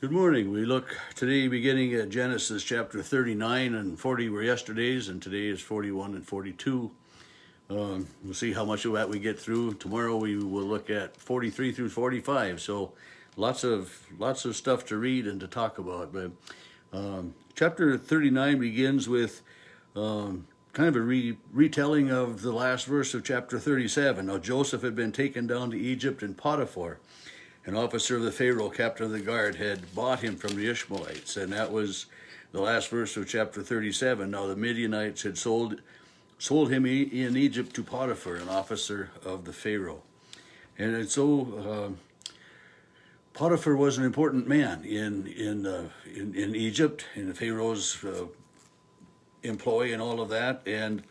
Good morning. We look today beginning at Genesis chapter 39 and 40 were yesterday's, and today is 41 and 42. We'll see how much of that we get through. Tomorrow we will look at 43 through 45. So lots of stuff to read and to talk about. But chapter 39 begins with kind of a retelling of the last verse of chapter 37. Now Joseph had been taken down to Egypt, and Potiphar, an officer of the Pharaoh, captain of the guard, had bought him from the Ishmaelites. And that was the last verse of chapter 37. Now the Midianites had sold him in Egypt to Potiphar, an officer of the Pharaoh. And so Potiphar was an important man in Egypt, in the Pharaoh's employ and all of that. And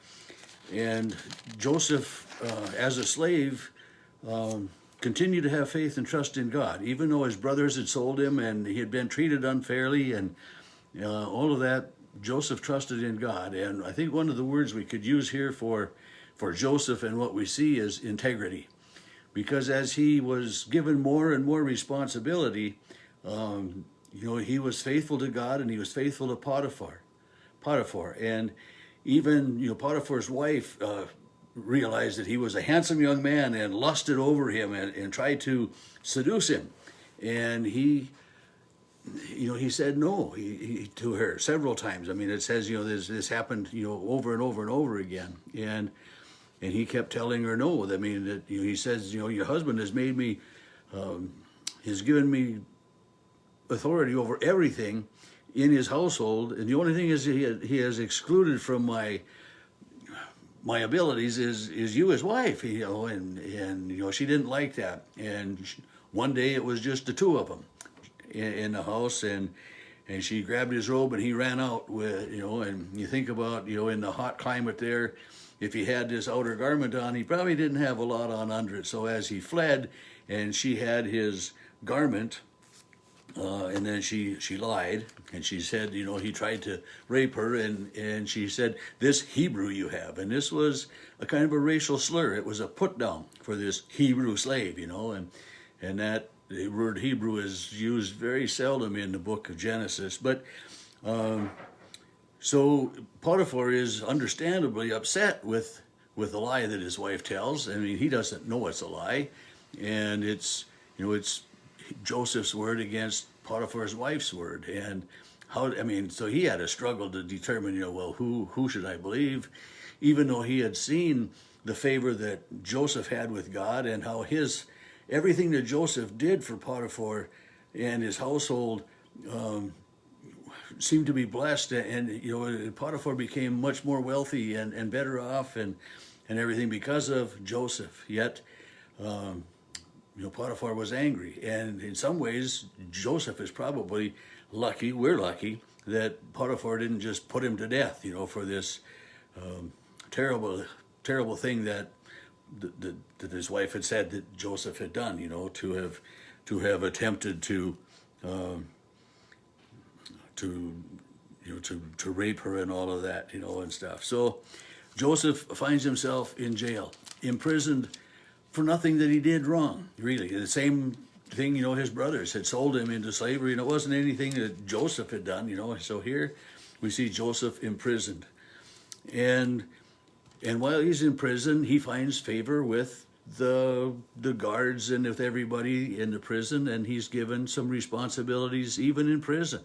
Joseph, as a slave, continued to have faith and trust in God, even though his brothers had sold him and he had been treated unfairly and all of that. Joseph trusted in God. And I think one of the words we could use here for Joseph and what we see is integrity, because as he was given more and more responsibility, he was faithful to God and he was faithful to Potiphar, and even Potiphar's wife realized that he was a handsome young man and lusted over him and tried to seduce him. And he said no to her several times. I mean, it says, this happened, over and over and over again. And he kept telling her no. I mean, that he says, your husband has made me, has given me authority over everything in his household. And the only thing is he has excluded from my abilities is you as wife, and she didn't like that. And one day it was just the two of them in the house, and she grabbed his robe and he ran out with, and you think about, in the hot climate there, if he had this outer garment on, he probably didn't have a lot on under it. So as he fled and she had his garment, and then she lied, and she said, he tried to rape her, and she said, "This Hebrew you have." And this was a kind of a racial slur. It was a put down for this Hebrew slave, and that the word Hebrew is used very seldom in the book of Genesis. But so Potiphar is understandably upset with the lie that his wife tells. I mean, he doesn't know it's a lie, and it's Joseph's word against Potiphar's wife's word. And so he had a struggle to determine, who should I believe, even though he had seen the favor that Joseph had with God, and how everything that Joseph did for Potiphar and his household seemed to be blessed, and Potiphar became much more wealthy and better off and everything because of Joseph. Yet Potiphar was angry, and in some ways Joseph is probably lucky, we're lucky, that Potiphar didn't just put him to death, for this terrible thing that his wife had said that Joseph had done, to have attempted to rape her and all of that, and stuff. So Joseph finds himself in jail, imprisoned for nothing that he did wrong, really. The same thing, his brothers had sold him into slavery, and it wasn't anything that Joseph had done, So here we see Joseph imprisoned. And while he's in prison, he finds favor with the guards and with everybody in the prison, and he's given some responsibilities even in prison,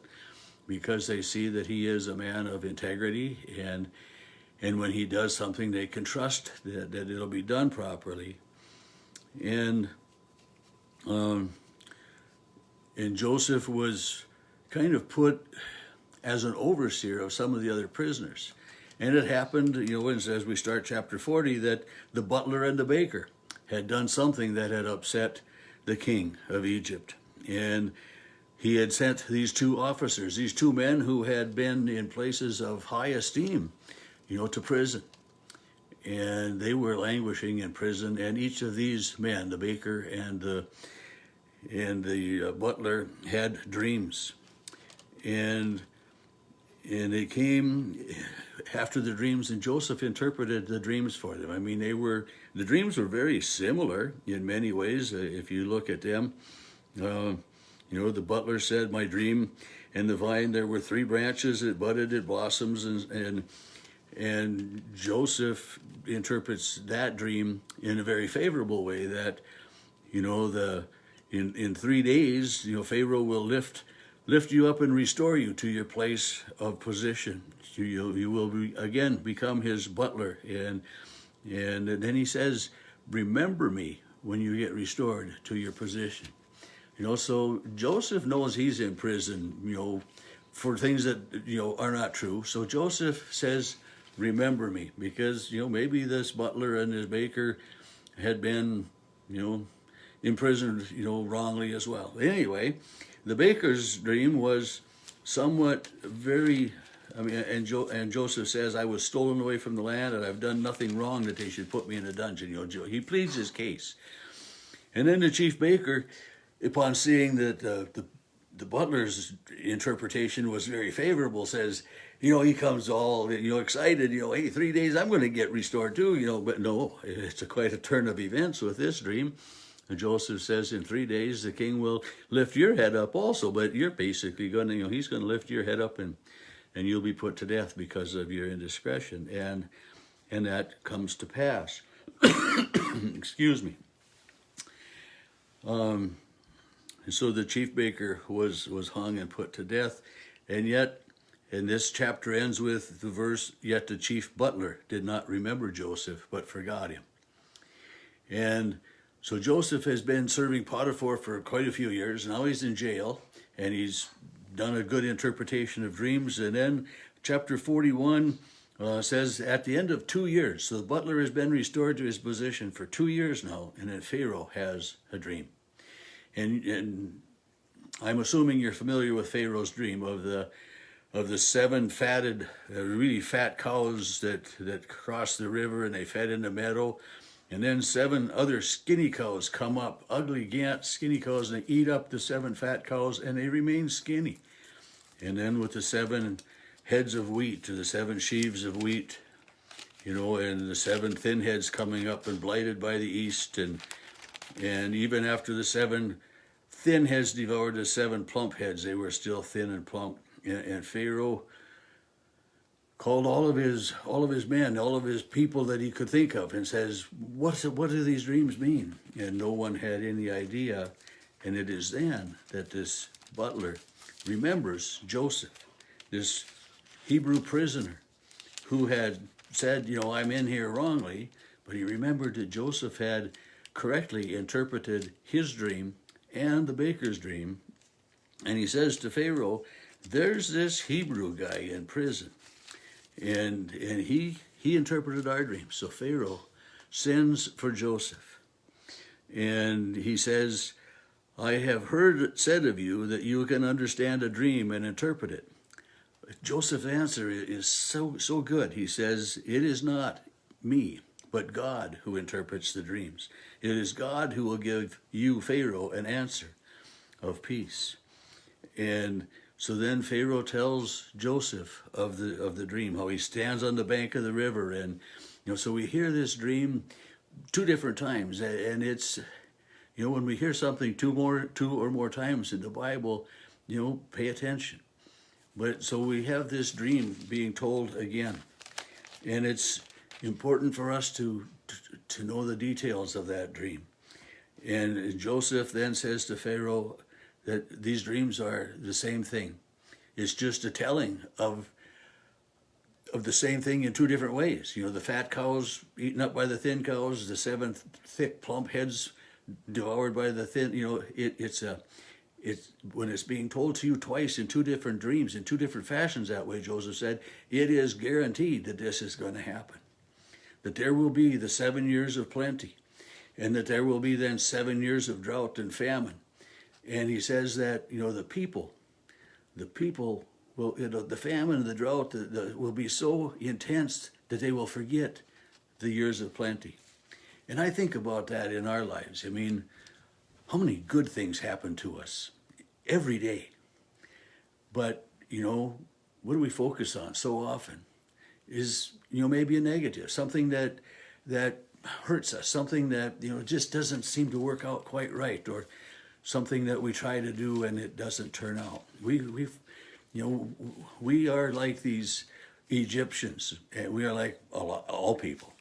because they see that he is a man of integrity, and when he does something, they can trust that it'll be done properly. And Joseph was kind of put as an overseer of some of the other prisoners. And it happened, as we start chapter 40, that the butler and the baker had done something that had upset the king of Egypt. And he had sent these two officers, these two men who had been in places of high esteem, to prison. And they were languishing in prison, and each of these men, the baker and the butler, had dreams. And they came after the dreams, and Joseph interpreted the dreams for them. I mean, the dreams were very similar in many ways, if you look at them. The butler said, my dream and the vine, there were three branches, it budded, it blossoms, and Joseph interprets that dream in a very favorable way, that, in 3 days, Pharaoh will lift you up and restore you to your place of position. You will again become his butler. And then he says, remember me when you get restored to your position. So Joseph knows he's in prison, for things that, are not true. So Joseph says, remember me, because, maybe this butler and his baker had been, imprisoned, wrongly as well. Anyway, the baker's dream was somewhat and Joseph says, I was stolen away from the land and I've done nothing wrong that they should put me in a dungeon. He pleads his case. And then the chief baker, upon seeing that the butler's interpretation was very favorable, says, he comes all, excited, hey, 3 days, I'm going to get restored too, but no, it's quite a turn of events with this dream. And Joseph says, in 3 days, the king will lift your head up also, but you're basically going to, he's going to lift your head up and you'll be put to death because of your indiscretion. And that comes to pass. Excuse me. So the chief baker was hung and put to death. And yet, and this chapter ends with the verse, yet the chief butler did not remember Joseph, but forgot him. And so Joseph has been serving Potiphar for quite a few years. Now he's in jail, and he's done a good interpretation of dreams. And then chapter 41 says, at the end of 2 years, so the butler has been restored to his position for 2 years now, and then Pharaoh has a dream. And I'm assuming you're familiar with Pharaoh's dream of the 7 fatted, really fat cows that crossed the river and they fed in the meadow. And then 7 other skinny cows come up, ugly, gant, skinny cows, and they eat up the 7 fat cows and they remain skinny. And then with the 7 heads of wheat, to the 7 sheaves of wheat, and the 7 thin heads coming up and blighted by the east, and even after the 7 thin heads devoured the 7 plump heads, they were still thin and plump. And Pharaoh called all of his men, all of his people that he could think of, and says, what do these dreams mean? And no one had any idea. And it is then that this butler remembers Joseph, this Hebrew prisoner who had said, I'm in here wrongly, but he remembered that Joseph had correctly interpreted his dream and the baker's dream. And he says to Pharaoh, there's this Hebrew guy in prison. And he interpreted our dream. So Pharaoh sends for Joseph. And he says, I have heard it said of you that you can understand a dream and interpret it. Joseph's answer is so good. He says, it is not me, but God who interprets the dreams. It is God who will give you, Pharaoh, an answer of peace. And so then Pharaoh tells Joseph of the dream, how he stands on the bank of the river. And, so we hear this dream 2 different times. And it's, when we hear something 2 or more times in the Bible, pay attention. But so we have this dream being told again. And it's important for us to know the details of that dream. And Joseph then says to Pharaoh that these dreams are the same thing. It's just a telling of the same thing in 2 different ways. The fat cows eaten up by the thin cows, the 7 thick plump heads devoured by the thin. It's when it's being told to you twice in 2 different dreams, in 2 different fashions that way, Joseph said, it is guaranteed that this is going to happen. That there will be the 7 years of plenty, and that there will be then 7 years of drought and famine. And he says that, the people will, the famine and the drought will be so intense that they will forget the years of plenty. And I think about that in our lives. I mean, how many good things happen to us every day? But, what do we focus on so often? Is, maybe a negative, something that hurts us, something that, just doesn't seem to work out quite right, or something that we try to do and it doesn't turn out. We are like these Egyptians, and we are like all people.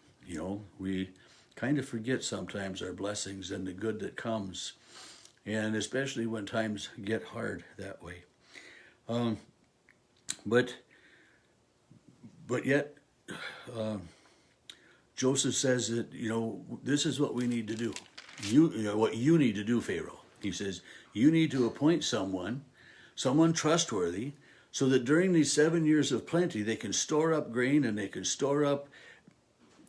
We kind of forget sometimes our blessings and the good that comes, and especially when times get hard that way. But yet, Joseph says that, this is what we need to do. What you need to do, Pharaoh. He says, you need to appoint someone trustworthy, so that during these 7 years of plenty, they can store up grain and they can store up,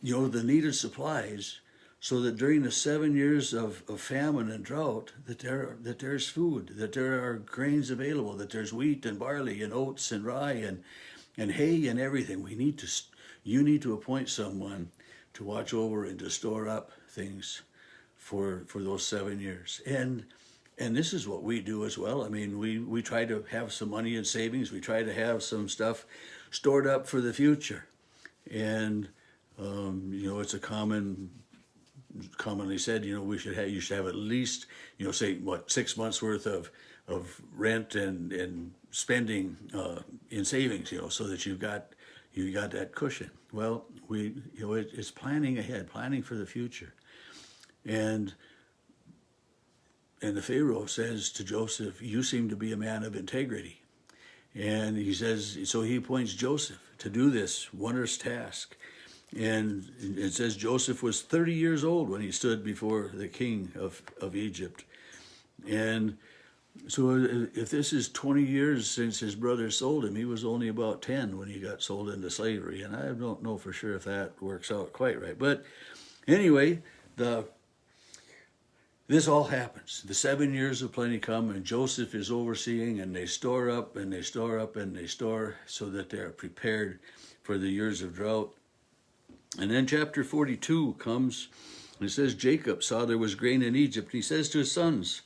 the needed supplies, so that during the 7 years of famine and drought, that there's food, that there are grains available, that there's wheat and barley and oats and rye and hay and everything. You need to appoint someone to watch over and to store up things for those 7 years. And this is what we do as well. I mean, we try to have some money in savings. We try to have some stuff stored up for the future. And, it's commonly said, you should have at least, say, 6 months worth of rent and spending in savings, so that you got that cushion. Well, it's planning ahead, planning for the future. And the Pharaoh says to Joseph, you seem to be a man of integrity. And he says, so he appoints Joseph to do this wondrous task. And it says Joseph was 30 years old when he stood before the king of Egypt. And so if this is 20 years since his brother sold him, he was only about 10 when he got sold into slavery. And I don't know for sure if that works out quite right. But anyway, this all happens. The 7 years of plenty come, and Joseph is overseeing, and they store up, and they store up, and they store, so that they're prepared for the years of drought. And then chapter 42 comes, and it says, Jacob saw there was grain in Egypt. He says to his sons,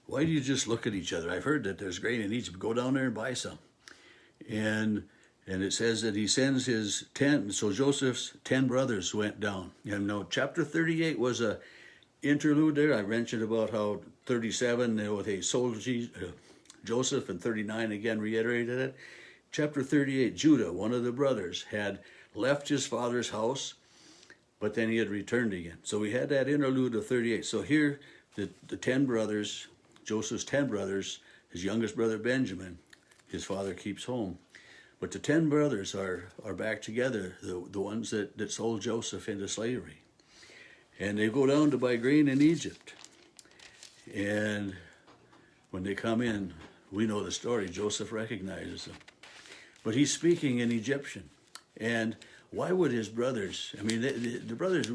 why do you just look at each other? I've heard that there's grain in Egypt. Go down there and buy some. And it says that he sends his 10, so Joseph's 10 brothers went down. And chapter 38 was a interlude there. I mentioned about how 37, they sold Joseph, and 39 again reiterated it. Chapter 38, Judah, one of the brothers, had left his father's house, but then he had returned again. So we had that interlude of 38. So here, the 10 brothers, Joseph's 10 brothers, his youngest brother Benjamin, his father keeps home. But the 10 brothers are back together, the ones that sold Joseph into slavery. And they go down to buy grain in Egypt. And when they come in, we know the story. Joseph recognizes them. But he's speaking in Egyptian. And why would his brothers, the brothers,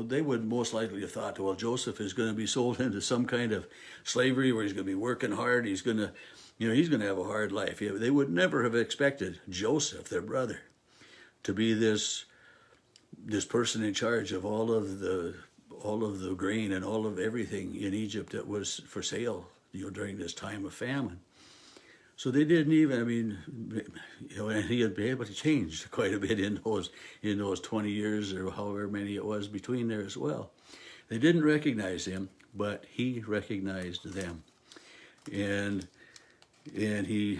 they would most likely have thought, well, Joseph is going to be sold into some kind of slavery where he's going to be working hard. He's going to have a hard life. They would never have expected Joseph, their brother, to be this person in charge of all of the grain and all of everything in Egypt that was for sale, during this time of famine. So they didn't even, and he had been able to change quite a bit in those 20 years or however many it was between there as well. They didn't recognize him, but he recognized them. And he,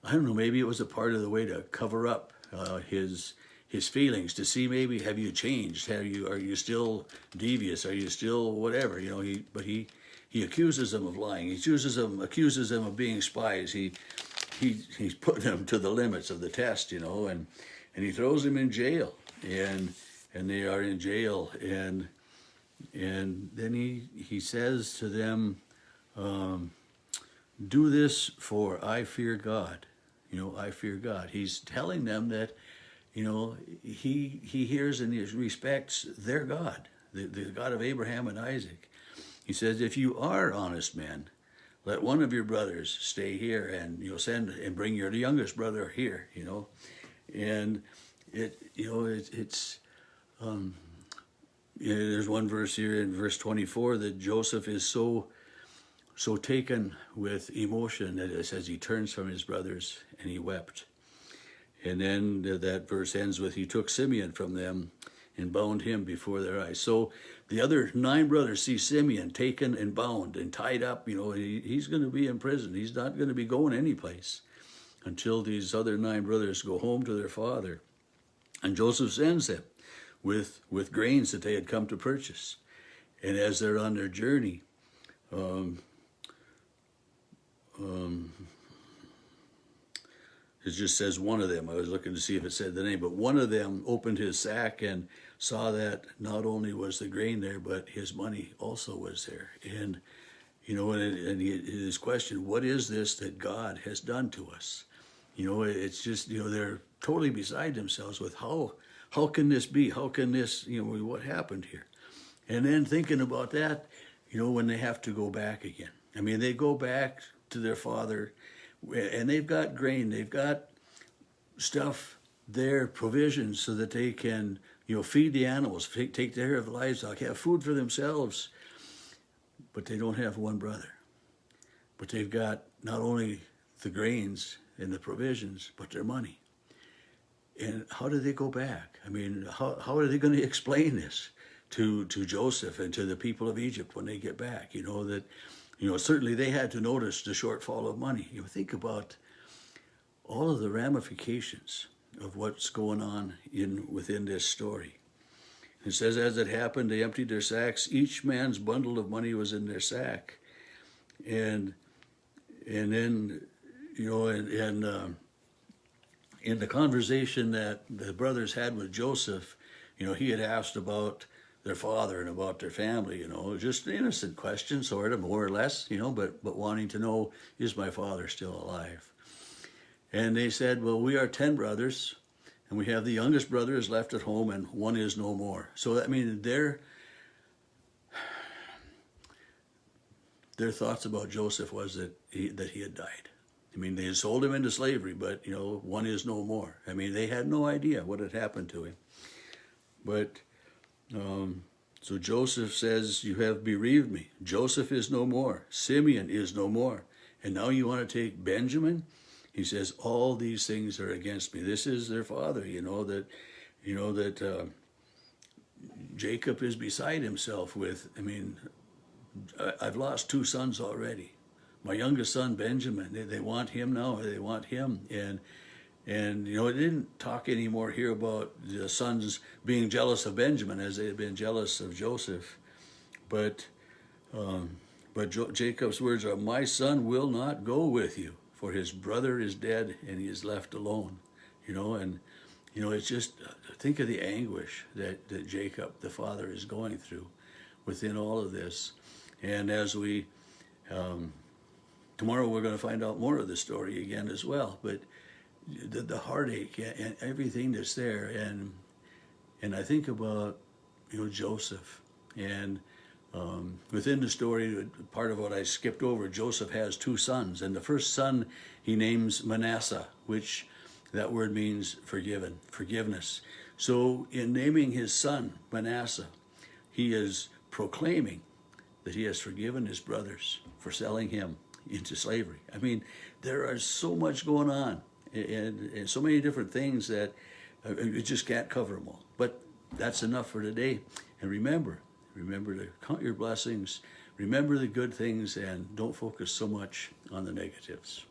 I don't know, maybe it was a part of the way to cover up his feelings, to see maybe, have you changed? Are you still devious? Are you still whatever? But he accuses them of lying. He accuses them of being spies. He's putting them to the limits of the test, and he throws them in jail, and they are in jail, and then he says to them, do this, for I fear God. I fear God. He's telling them that, he hears and he respects their God, the God of Abraham and Isaac. He says, if you are honest men, let one of your brothers stay here, and send and bring your youngest brother here. And it's there's one verse here in verse 24 that Joseph is so taken with emotion that it says he turns from his brothers and he wept. And then that verse ends with, he took Simeon from them and bound him before their eyes. So the other 9 brothers see Simeon taken and bound and tied up. He's going to be in prison. He's not going to be going anyplace until these other 9 brothers go home to their father. And Joseph sends them with grains that they had come to purchase. And as they're on their journey, it just says one of them. I was looking to see if it said the name, but one of them opened his sack and saw that not only was the grain there, but his money also was there. And his question, what is this that God has done to us? It's just, they're totally beside themselves with how can this be? How can this, what happened here? And then thinking about that, when they have to go back again. I mean, they go back to their father, and they've got grain, they've got stuff there, provisions, so that they can, feed the animals, take care of the livestock, have food for themselves. But they don't have one brother. But they've got not only the grains and the provisions, but their money. And how do they go back? I mean, how are they going to explain this to Joseph and to the people of Egypt when they get back? Certainly they had to notice the shortfall of money. Think about all of the ramifications of what's going on within this story. It says, as it happened, they emptied their sacks. Each man's bundle of money was in their sack. And then, in the conversation that the brothers had with Joseph, he had asked about their father and about their family, just an innocent question, sort of, more or less, but wanting to know, is my father still alive? And they said, well, we are 10 brothers, and we have the youngest brother is left at home, and one is no more. So, I mean, their thoughts about Joseph was that he had died. I mean, they had sold him into slavery, but, one is no more. I mean, they had no idea what had happened to him. But, so Joseph says, you have bereaved me. Joseph is no more. Simeon is no more. And now you want to take Benjamin? He says, all these things are against me. This is their father, that Jacob is beside himself with, I mean, I've lost 2 sons already. My youngest son, Benjamin, they want him now, they want him. And it didn't talk anymore here about the sons being jealous of Benjamin as they had been jealous of Joseph. But Jacob's words are, my son will not go with you, for his brother is dead and he is left alone. It's just, think of the anguish that Jacob, the father, is going through within all of this. And as we, tomorrow we're going to find out more of the story again as well, but the heartache and everything that's there. And I think about, Joseph, and within the story, part of what I skipped over, Joseph has 2 sons, and the first son he names Manasseh, which that word means forgiveness. So in naming his son Manasseh, he is proclaiming that he has forgiven his brothers for selling him into slavery. I mean, there is so much going on and so many different things that you just can't cover them all. But that's enough for today. And remember to count your blessings, remember the good things, and don't focus so much on the negatives.